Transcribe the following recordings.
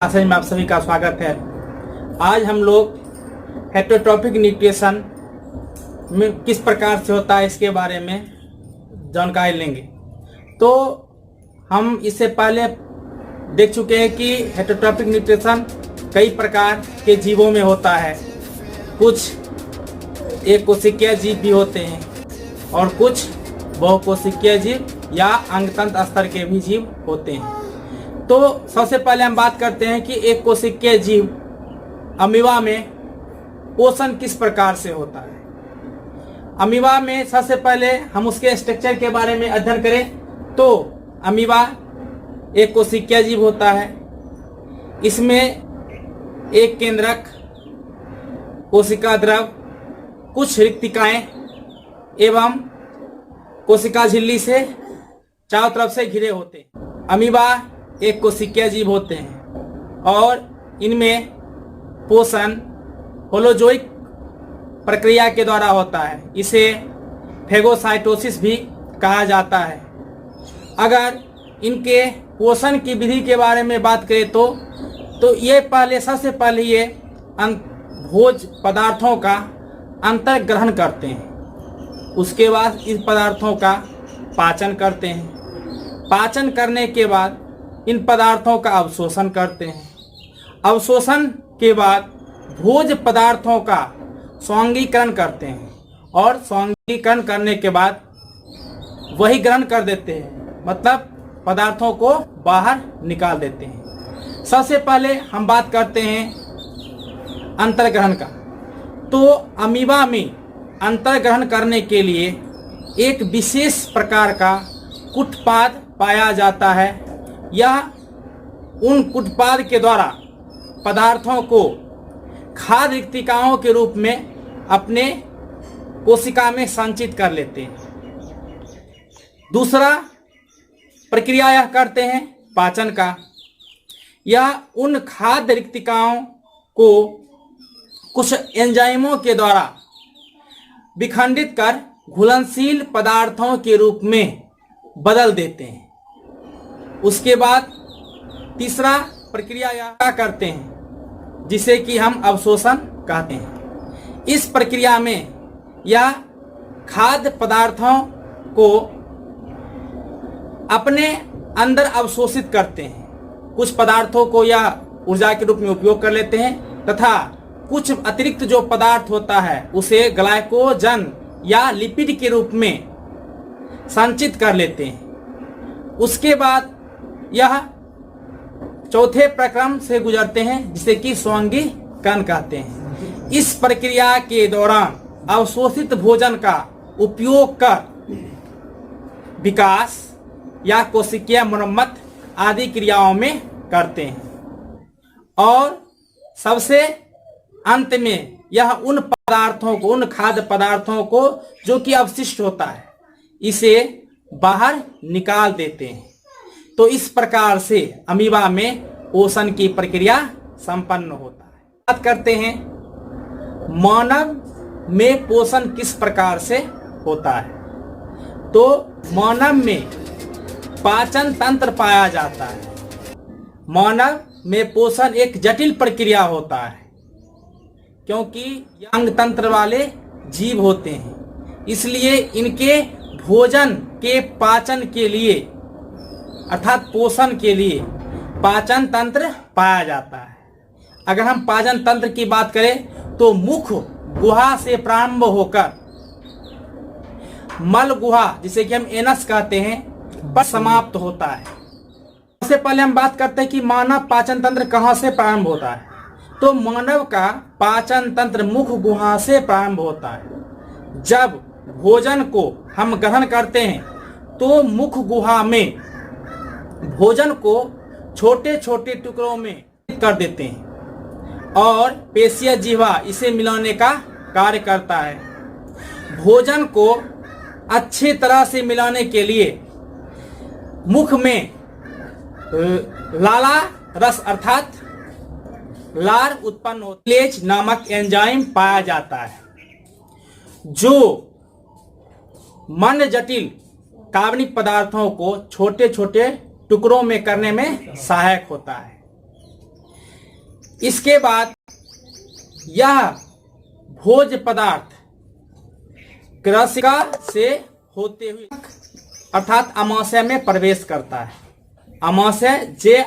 आसन में आप सभी का स्वागत है। आज हम लोग हेटेरोट्रॉपिक न्यूट्रिशन में किस प्रकार से होता है इसके बारे में जानकारी लेंगे। तो हम इससे पहले देख चुके हैं कि हेटेरोट्रॉपिक न्यूट्रिशन कई प्रकार के जीवों में होता है। कुछ एक कोशिकीय जीव भी होते हैं और कुछ बहुकोशिकीय जीव या अंगतंत्र स्तर के भी जीव होते हैं। तो सबसे पहले हम बात करते हैं कि एक कोशिकीय जीव अमीबा में पोषण किस प्रकार से होता है। अमीबा में सबसे पहले हम उसके स्ट्रक्चर के बारे में अध्ययन करें तो अमीबा एक कोशिकीय जीव होता है। इसमें एक केंद्रक, कोशिका द्रव, कुछ रिक्तिकाएं एवं कोशिका झिल्ली से चारों तरफ से घिरे होते हैं। अमीबा एक कोशिकीय जीव होते हैं और इनमें पोषण होलोजोइक प्रक्रिया के द्वारा होता है। इसे फेगोसाइटोसिस भी कहा जाता है। अगर इनके पोषण की विधि के बारे में बात करें तो ये सबसे पहले ये भोज पदार्थों का अंतर्ग्रहण करते हैं। उसके बाद इस पदार्थों का पाचन करते हैं। पाचन करने के बाद इन पदार्थों का अवशोषण करते हैं। अवशोषण के बाद भोज पदार्थों का स्वांगीकरण करते हैं और स्वांगीकरण करने के बाद वही ग्रहण कर देते हैं, मतलब पदार्थों को बाहर निकाल देते हैं। सबसे पहले हम बात करते हैं अंतर्ग्रहण का। तो अमीबा में अंतर्ग्रहण करने के लिए एक विशेष प्रकार का कुटपाद पाया जाता है। यह उन कुटपाद के द्वारा पदार्थों को खाद्य रिक्तिकाओं के रूप में अपने कोशिका में संचित कर लेते हैं। दूसरा प्रक्रिया यह करते हैं पाचन का। यह उन खाद्य रिक्तिकाओं को कुछ एंजाइमों के द्वारा विखंडित कर घुलनशील पदार्थों के रूप में बदल देते हैं। उसके बाद तीसरा प्रक्रिया यह करते हैं जिसे कि हम अवशोषण कहते हैं। इस प्रक्रिया में यह खाद्य पदार्थों को अपने अंदर अवशोषित करते हैं। कुछ पदार्थों को यह ऊर्जा के रूप में उपयोग कर लेते हैं तथा कुछ अतिरिक्त जो पदार्थ होता है उसे ग्लाइकोजन या लिपिड के रूप में संचित कर लेते हैं। उसके बाद यह चौथे प्रक्रम से गुजरते हैं जिसे कि स्वांगीकरण कहते हैं। इस प्रक्रिया के दौरान अवशोषित भोजन का उपयोग कर विकास या कोशिकीय मरम्मत आदि क्रियाओं में करते हैं। और सबसे अंत में यह उन पदार्थों को, उन खाद्य पदार्थों को जो कि अवशिष्ट होता है, इसे बाहर निकाल देते हैं। तो इस प्रकार से अमीबा में पोषण की प्रक्रिया संपन्न होता है। बात करते हैं मानव में पोषण किस प्रकार से होता है। तो मानव में पाचन तंत्र पाया जाता है। मानव में पोषण एक जटिल प्रक्रिया होता है क्योंकि अंग तंत्र वाले जीव होते हैं। इसलिए इनके भोजन के पाचन के लिए अर्थात पोषण के लिए पाचन तंत्र पाया जाता है। अगर हम पाचन तंत्र की बात करें तो मुख गुहा से प्रारंभ होकर मल गुहा, जिसे कि हम एनस कहते हैं, पर समाप्त होता है। सबसे पहले हम बात करते हैं कि मानव पाचन तंत्र कहां से प्रारंभ होता है। तो मानव का पाचन तंत्र मुख गुहा से प्रारंभ होता है। जब भोजन को हम ग्रहण करते हैं तो मुख गुहा में भोजन को छोटे छोटे टुकड़ों में कर देते हैं और पेशीय जिह्वा इसे मिलाने का कार्य करता है। भोजन को अच्छी तरह से मिलाने के लिए मुख में लाला रस अर्थात लार उत्पन्न होती है। लेज नामक एंजाइम पाया जाता है जो मन जटिल कार्बनिक पदार्थों को छोटे छोटे टुकड़ों में करने में सहायक होता है। इसके बाद यह भोज्य पदार्थ कृषिका से होते हुए अर्थात अमाशय में प्रवेश करता है। अमाशय जे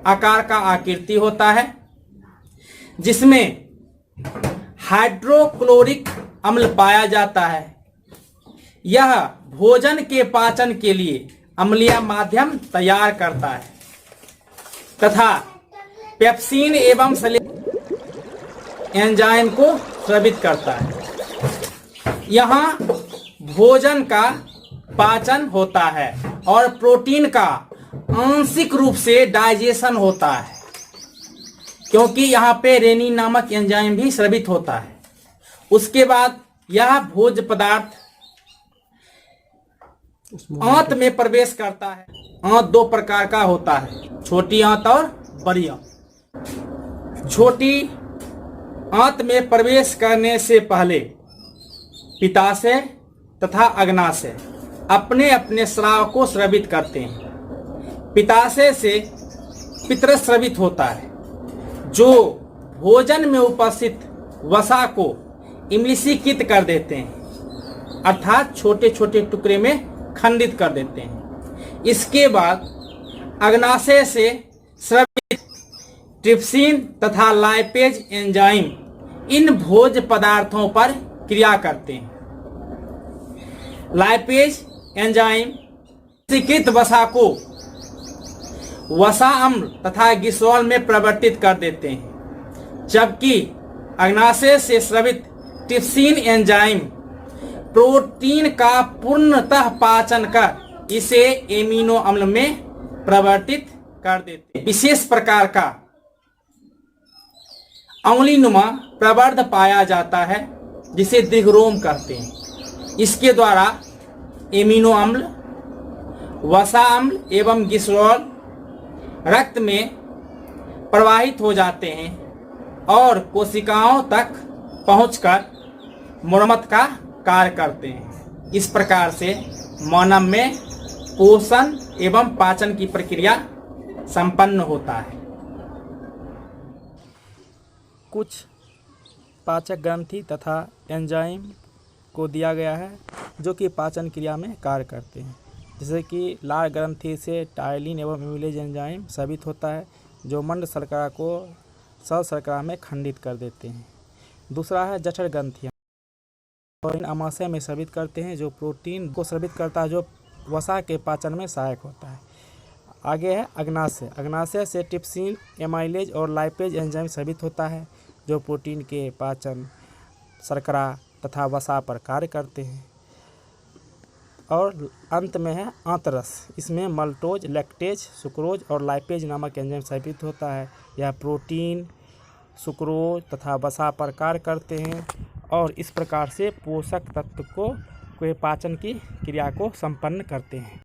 आकार का आकृति होता है, जिसमें हाइड्रोक्लोरिक अम्ल पाया जाता है। यह भोजन के पाचन के लिए अम्लीय माध्यम तैयार करता है तथा पेप्सिन एवं एंजाइम को स्रावित करता है। यहाँ भोजन का पाचन होता है और प्रोटीन का आंशिक रूप से डाइजेशन होता है, क्योंकि यहाँ पे रेनिन नामक एंजाइम भी स्रावित होता है। उसके बाद यह भोज्य पदार्थ आंत में प्रवेश करता है। आंत दो प्रकार का होता है, छोटी आंत और बड़ी आंत। छोटी आंत में प्रवेश करने से पहले पित्ताशय तथा अग्नाशय अपने अपने स्राव को स्रावित करते हैं। पित्ताशय से पित्र स्रावित होता है, जो भोजन में उपस्थित वसा को इम्लीशीकृत कर देते हैं, अर्थात छोटे छोटे टुकड़े में खंडित कर देते हैं। इसके बाद अग्नाशय से स्रावित ट्रिप्सिन तथा लाइपेज एंजाइम इन भोज्य पदार्थों पर क्रिया करते हैं। लाइपेज एंजाइम स्वीकृत वसा को वसा अम्ल तथा ग्लिसरॉल में परिवर्तित कर देते हैं, जबकि अग्नाशय से स्रावित ट्रिप्सिन एंजाइम प्रोटीन का पूर्णतः पाचन कर इसे एमिनो अम्ल में परिवर्तित कर देते हैं। विशेष प्रकार का अंगुलीनुमा प्रवर्ध पाया जाता है, जिसे दिग्रोम कहते हैं। इसके द्वारा एमिनो अम्ल, वसा अम्ल एवं ग्लिसरॉल रक्त में प्रवाहित हो जाते हैं और कोशिकाओं तक पहुंचकर मरम्मत का कार्य करते हैं। इस प्रकार से मानव में पोषण एवं पाचन की प्रक्रिया संपन्न होता है। कुछ पाचक ग्रंथि तथा एंजाइम को दिया गया है जो कि पाचन क्रिया में कार्य करते हैं, जैसे कि लार ग्रंथि से टायलिन एवं एमिलेज एंजाइम स्रावित होता है, जो मंड शर्करा को सल शर्करा में खंडित कर देते हैं। दूसरा है जठर ग्रंथियाँ, अमाशय में स्रावित करते हैं, जो प्रोटीन को स्रावित करता है, जो वसा के पाचन में सहायक होता है। आगे है अग्नाशय। अग्नाशय से ट्रिप्सिन, एमाइलेज और लाइपेज एंजाइम स्रावित होता है, जो प्रोटीन के पाचन, शर्करा तथा वसा पर कार्य करते हैं। और अंत में है आंतरस। इसमें मल्टोज, लैक्टेज, सुक्रोज और लाइपेज नामक एंजाइम स्रावित होता है। यह प्रोटीन, सुक्रोज तथा वसा पर कार्य करते हैं और इस प्रकार से पोषक तत्व को पाचन की क्रिया को संपन्न करते हैं।